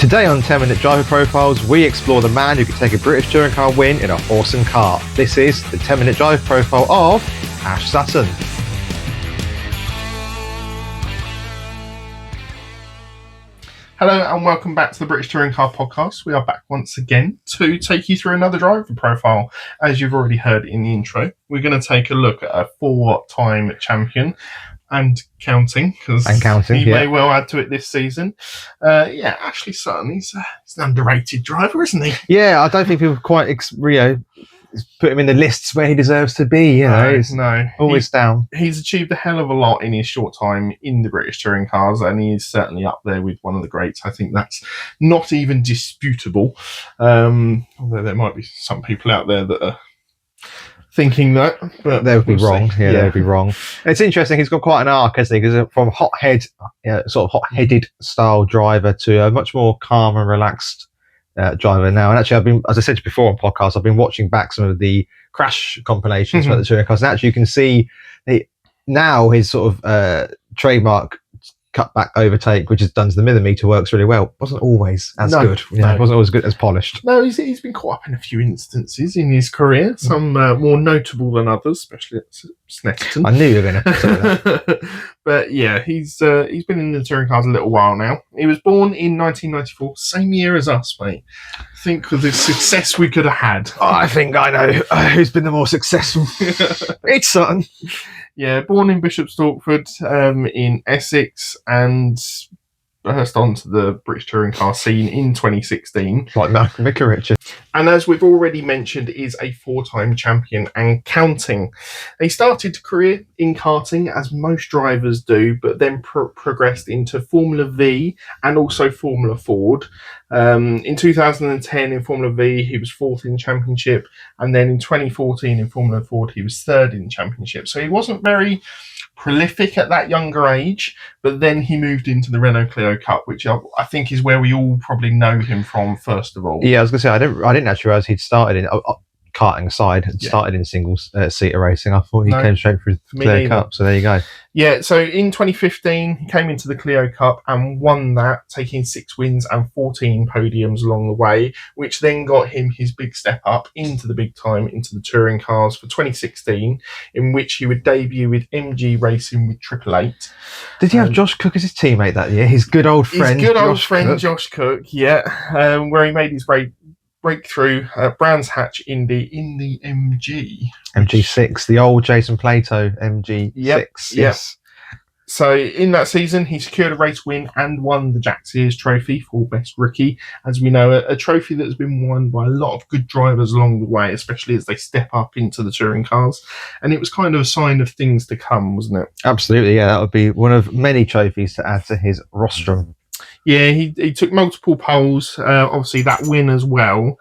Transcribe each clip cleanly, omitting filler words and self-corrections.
Today on 10-Minute Driver Profiles, we explore the man who could take a British touring car win in a horse and cart. This is the 10-Minute Driver Profile of Ash Sutton. Hello and welcome back to the British Touring Car Podcast. We are back once again to take you through another driver profile. As you've already heard in the intro, we're going to take a look at a 4-time champion and counting, because he may well add to it this season. Ashley Sutton, he's an underrated driver, isn't he? Yeah, I don't think people quite put him in the lists where he deserves to be. Always down. He's achieved a hell of a lot in his short time in the British touring cars, and he's certainly up there with one of the greats. I think that's not even disputable. Although there might be some people out there that are thinking that, but they would be wrong. Yeah, they would be wrong. It's interesting. He's got quite an arc, hasn't he? Because from sort of hot-headed style driver to a much more calm and relaxed driver now. And actually, as I said before on podcasts, I've been watching back some of the crash compilations for the touring cars, and actually you can see now his sort of trademark cutback overtake, which is done to the millimetre, works really well. Wasn't always as good. It wasn't always good as polished. No, he's been caught up in a few instances in his career, some more notable than others, especially at Sutton. I knew you were going to say that. But yeah, he's been in the touring cars a little while now. He was born in 1994, same year as us, mate. Think of the success we could have had. I think I know who's been the more successful. It's Sutton. Yeah, born in Bishop Stortford in Essex, and burst onto the British touring car scene in 2016. Like Malcolm Vicarage. And as we've already mentioned, is a 4-time champion and counting. He started a career in karting, as most drivers do, but then progressed into Formula V and also Formula Ford. In 2010 in Formula V, he was 4th in the championship, and then in 2014 in Formula Ford, he was 3rd in the championship. So he wasn't very prolific at that younger age, but then he moved into the Renault Clio Cup, which I think is where we all probably know him from first of all. Yeah, I was going to say, I didn't actually realise he'd started in karting aside, started in single seater racing. I thought he came straight through the Clio Cup, so there you go. Yeah, so in 2015 he came into the Clio Cup and won that, taking 6 wins and 14 podiums along the way, which then got him his big step up into the big time, into the touring cars for 2016, in which he would debut with MG Racing with 888. Did he have Josh Cook as his teammate that year? His good old friend Josh Cook, where he made his breakthrough Brands Hatch Indy in the MG6, the old Jason Plato MG6. Yes. So in that season, he secured a race win and won the Jack Sears Trophy for Best Rookie. As we know, a trophy that has been won by a lot of good drivers along the way, especially as they step up into the touring cars. And it was kind of a sign of things to come, wasn't it? Absolutely, yeah. That would be one of many trophies to add to his rostrum. Yeah, he took multiple poles, obviously that win as well,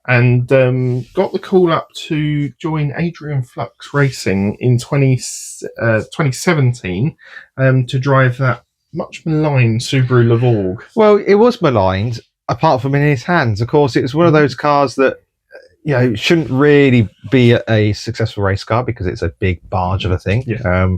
and got the call up to join Adrian Flux Racing in 2017 to drive that much maligned Subaru Levorg. Well, it was maligned, apart from in his hands. Of course, it was one of those cars that shouldn't really be a successful race car because it's a big barge of a thing. Yeah.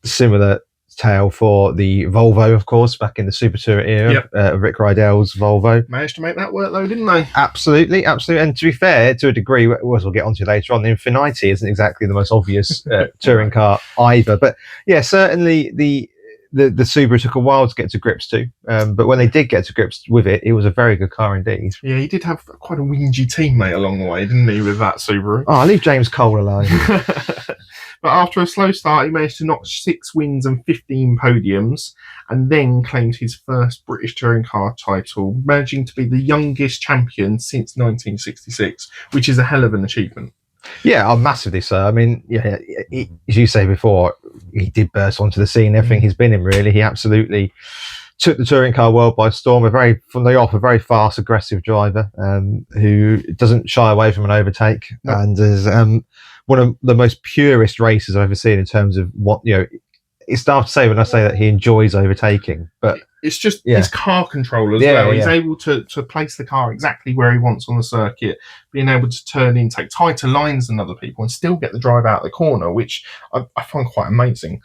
Similar tale for the Volvo, of course, back in the Super Tourer era. Rick Rydell's Volvo managed to make that work though, didn't they? Absolutely. And to be fair, to a degree, as we'll get onto later on, the Infiniti isn't exactly the most obvious touring car either. But yeah, certainly the Subaru took a while to get to grips to, but when they did get to grips with it, it was a very good car indeed. Yeah, he did have quite a whingy teammate along the way, didn't he, with that Subaru? Oh, leave James Cole alone. But after a slow start, he managed to notch 6 wins and 15 podiums, and then claimed his first British touring car title, managing to be the youngest champion since 1966, which is a hell of an achievement. Yeah, massively so. I mean, as you say before, he did burst onto the scene. Everything he's been in, really, he absolutely took the touring car world by storm. From the off, a very fast, aggressive driver who doesn't shy away from an overtake, and is one of the most purest racers I've ever seen in terms of what It's daft to say when I say that he enjoys overtaking, but it's just his car control as well. He's able to place the car exactly where he wants on the circuit, being able to turn in, take tighter lines than other people, and still get the drive out of the corner, which I find quite amazing.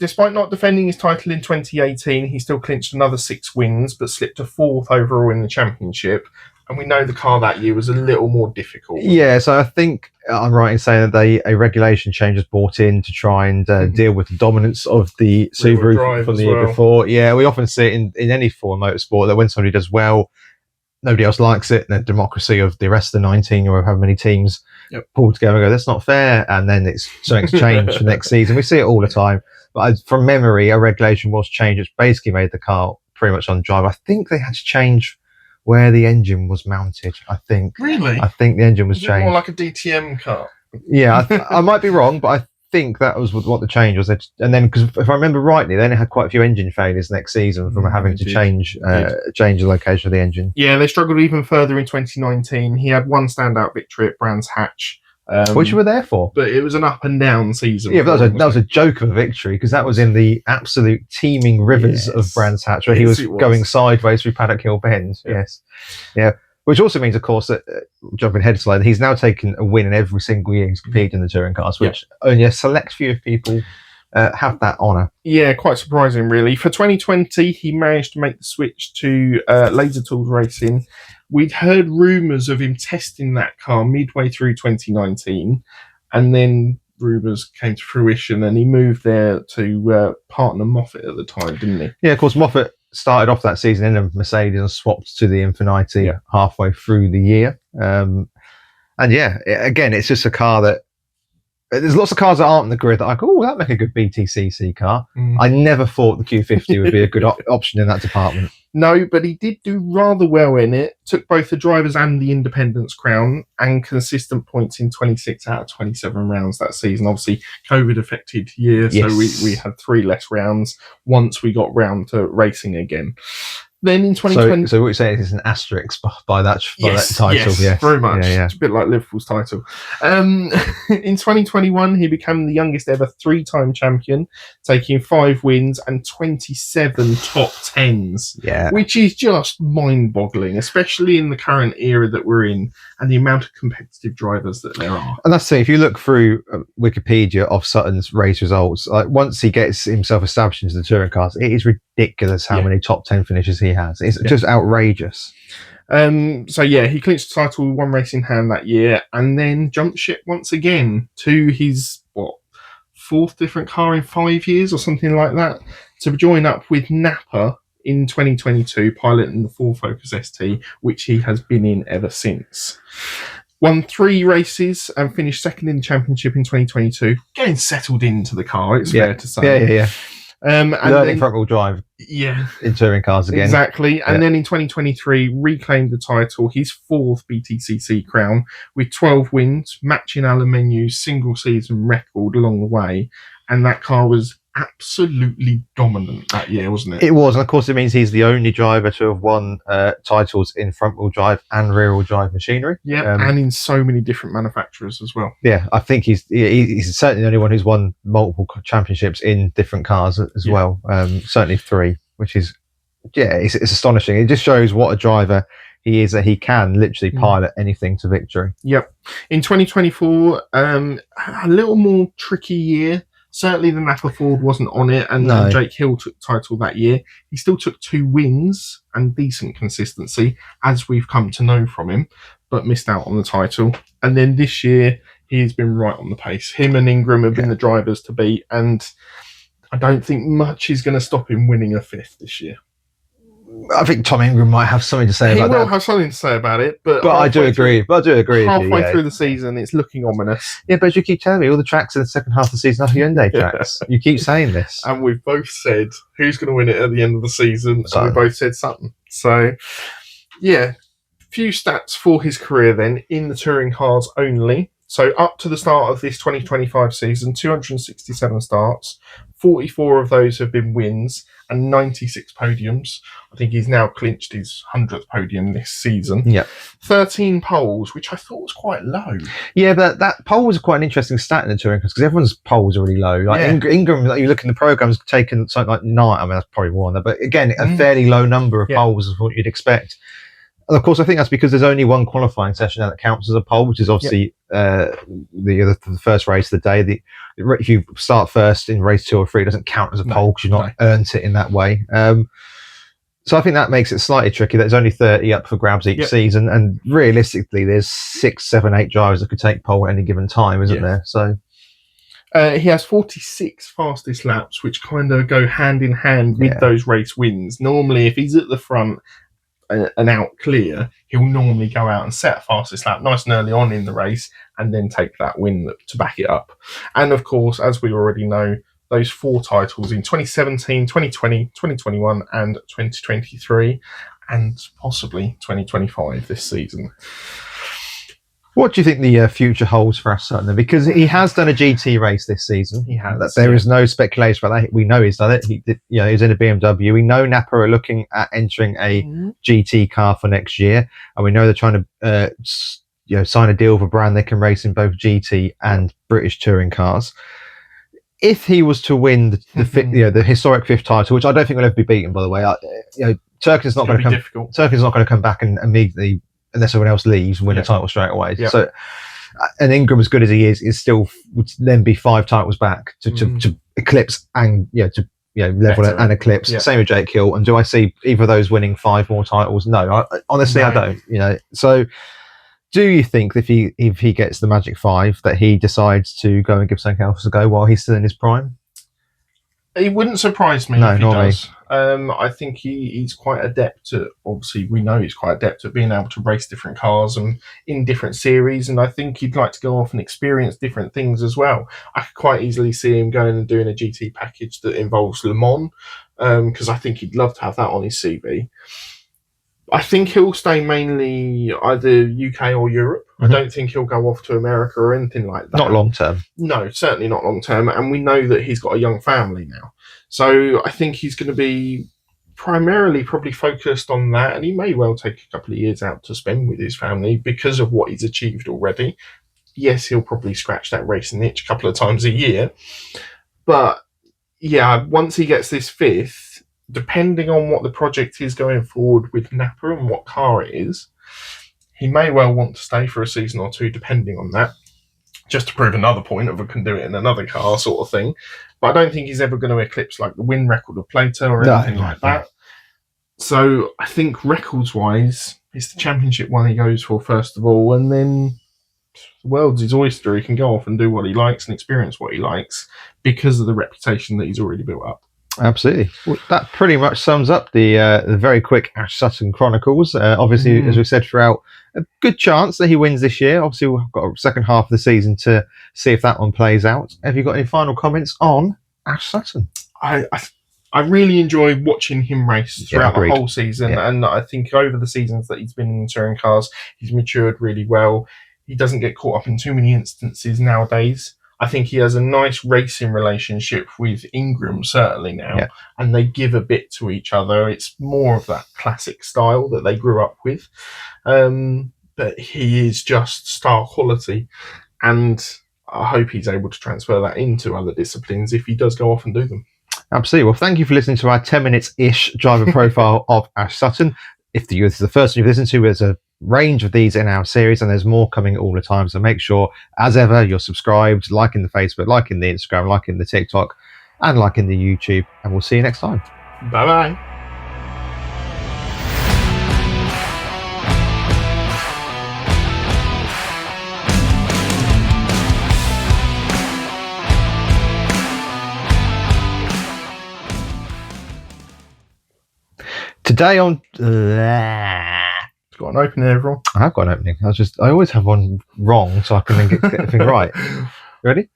Despite not defending his title in 2018, he still clinched another 6 wins, but slipped to 4th overall in the championship. And we know the car that year was a little more difficult. Yeah, so I think I'm right in saying that a regulation change was brought in to try and deal with the dominance of the Subaru from the year before. Yeah, we often see it in any form of motorsport that when somebody does well, nobody else likes it. And the democracy of the rest of the 19 or however many teams pull together and go, that's not fair. And then something's changed for next season. We see it all the time. But from memory, a regulation was changed, which basically made the car pretty much undrivable. I think they had to change where the engine was mounted. I think. Really? I think the engine was changed. More like a DTM car. Yeah, I might be wrong, but I think that was what the change was. And then, because if I remember rightly, they only had quite a few engine failures next season from having to change the location of the engine. Yeah, they struggled even further in 2019. He had one standout victory at Brands Hatch. Which you were there for. But it was an up and down season. Yeah, but that was a joke of a victory, because that was in the absolute teeming rivers of Brands Hatch, where he was going sideways through Paddock Hill Bend. Yeah. Yes. Yeah. Which also means, of course, that jumping ahead slightly, he's now taken a win in every single year he's competed in the touring cars, which only a select few of people have that honour. Yeah, quite surprising, really. For 2020, he managed to make the switch to Laser Tools Racing. We'd heard rumours of him testing that car midway through 2019, and then rumours came to fruition, and he moved there to partner Moffat at the time, didn't he? Yeah, of course, Moffat started off that season in a Mercedes and swapped to the Infiniti halfway through the year. And again, it's just a car that there's lots of cars that aren't in the grid that I go, oh, that'd make a good BTCC car. I never thought the Q50 would be a good option in that department. No, but he did do rather well in it. Took both the drivers and the independence crown, and consistent points in 26 out of 27 rounds that season. Obviously, COVID affected year, so we had 3 less rounds once we got round to racing again. Then in 2020... So what you're saying is an asterisk by that title. Yes, very much. Yeah. It's a bit like Liverpool's title. In 2021, he became the youngest ever 3-time champion, taking 5 wins and 27 top 10s, which is just mind-boggling, especially in the current era that we're in and the amount of competitive drivers that there are. And that's the thing, if you look through Wikipedia of Sutton's race results, like once he gets himself established into the touring cars, it is ridiculous how many top 10 finishes he has. It's just outrageous. He clinched the title with 1 race in hand that year, and then jumped ship once again to his 4th different car in 5 years or something like that, to join up with Napa in 2022, piloting the Ford Focus ST, which he has been in ever since. Won 3 races and finished 2nd in the championship in 2022, getting settled into the car, it's fair to say. Yeah. And learning front-wheel drive in touring cars again. Exactly. And then in 2023, reclaimed the title, his 4th BTCC crown, with 12 wins, matching Aluminium's single-season record along the way. And that car was absolutely dominant that year, wasn't it? It was. And, of course, it means he's the only driver to have won titles in front-wheel drive and rear-wheel drive machinery. Yeah, and in so many different manufacturers as well. Yeah, I think he's certainly the only one who's won multiple championships in different cars as well. Certainly 3, which is, it's astonishing. It just shows what a driver he is, that he can literally pilot anything to victory. Yep. In 2024, a little more tricky year. Certainly the Napa Ford wasn't on it, and Jake Hill took the title that year. He still took 2 wins and decent consistency, as we've come to know from him, but missed out on the title. And then this year, he's been right on the pace. Him and Ingram have been the drivers to beat, and I don't think much is going to stop him winning a 5th this year. I think Tom Ingram might have something to say about that. He will have something to say about it, but I do agree. Halfway through the season, it's looking ominous. Yeah, but you keep telling me all the tracks in the second half of the season are Hyundai tracks. You keep saying this. And we've both said who's going to win it at the end of the season, and we both said Sutton. So, few stats for his career then, in the touring cars only. So up to the start of this 2025 season, 267 starts, 44 of those have been wins, and 96 podiums. I think he's now clinched his 100th podium this season. Yeah. 13 poles, which I thought was quite low. Yeah, but that pole was quite an interesting stat in the touring cars, because everyone's poles are really low. Like Ingram, like you look in the program's taken something like 9. I mean, that's probably more than that, but again, a fairly low number of poles is what you'd expect. of course, I think that's because there's only one qualifying session that counts as a pole, which is obviously the first race of the day. If you start first in race 2 or 3, it doesn't count as a pole because you've not earned it in that way. So I think that makes it slightly tricky. There's only 30 up for grabs each season, and realistically, there's 6, 7, 8 drivers that could take pole at any given time, isn't there? So he has 46 fastest laps, which kind of go hand in hand with those race wins. Normally, if he's at the front and out clear, he'll normally go out and set a fastest lap nice and early on in the race, and then take that win to back it up. And of course, as we already know, those 4 titles in 2017, 2020, 2021, and 2023, and possibly 2025 this season. What do you think the future holds for Ash Sutton? Because he has done a GT race this season. He has. There is no speculation about that. We know he's done it. He did, he's in a BMW. We know Napa are looking at entering a GT car for next year, and we know they're trying to sign a deal with a brand they can race in both GT and British touring cars. If he was to win the historic 5th title, which I don't think will ever be beaten, by the way, Turkins not going to come back and immediately, unless someone else leaves, win a title straight away. So, and Ingram, as good as he is still would then be 5 titles back to eclipse and level and eclipse. Same with Jake Hill. And do I see either of those winning 5 more titles? No, honestly, I don't. So, do you think if he gets the magic 5 that he decides to go and give something else a go while he's still in his prime? It wouldn't surprise me if he does. I think he's quite adept at, obviously we know he's quite adept at being able to race different cars and in different series, and I think he'd like to go off and experience different things as well. I could quite easily see him going and doing a GT package that involves Le Mans, because I think he'd love to have that on his CV. I think he'll stay mainly either UK or Europe. I don't think he'll go off to America or anything like that. Not long term. No, certainly not long term. And we know that he's got a young family now. So I think he's going to be primarily probably focused on that. And he may well take a couple of years out to spend with his family because of what he's achieved already. Yes, he'll probably scratch that racing itch a couple of times a year. But yeah, once he gets this 5th, depending on what the project is going forward with Napa and what car it is, he may well want to stay for a season or 2, depending on that, just to prove another point of I can do it in another car sort of thing. But I don't think he's ever going to eclipse like the win record of Plato or anything like that. So I think records-wise, it's the championship one he goes for first of all, and then the world's his oyster. He can go off and do what he likes and experience what he likes because of the reputation that he's already built up. Absolutely. Well, that pretty much sums up the very quick Ash Sutton Chronicles. Obviously, as we said throughout, a good chance that he wins this year. Obviously, we've got a second half of the season to see if that one plays out. Have you got any final comments on Ash Sutton? I really enjoy watching him race throughout the whole season, and I think over the seasons that he's been in touring cars, he's matured really well. He doesn't get caught up in too many instances nowadays. I think he has a nice racing relationship with Ingram, certainly now, and they give a bit to each other. It's more of that classic style that they grew up with. But he is just star quality, and I hope he's able to transfer that into other disciplines if he does go off and do them. Absolutely. Well, thank you for listening to our 10 minutes-ish driver profile of Ash Sutton. If this is the first one you've listened to, there's a range of these in our series, and there's more coming all the time. So make sure, as ever, you're subscribed, liking the Facebook, liking the Instagram, liking the TikTok, and liking the YouTube. And we'll see you next time. Bye-bye. Today on... Got an opening, everyone. I have got an opening. I always have one wrong so I can then get everything right. Ready?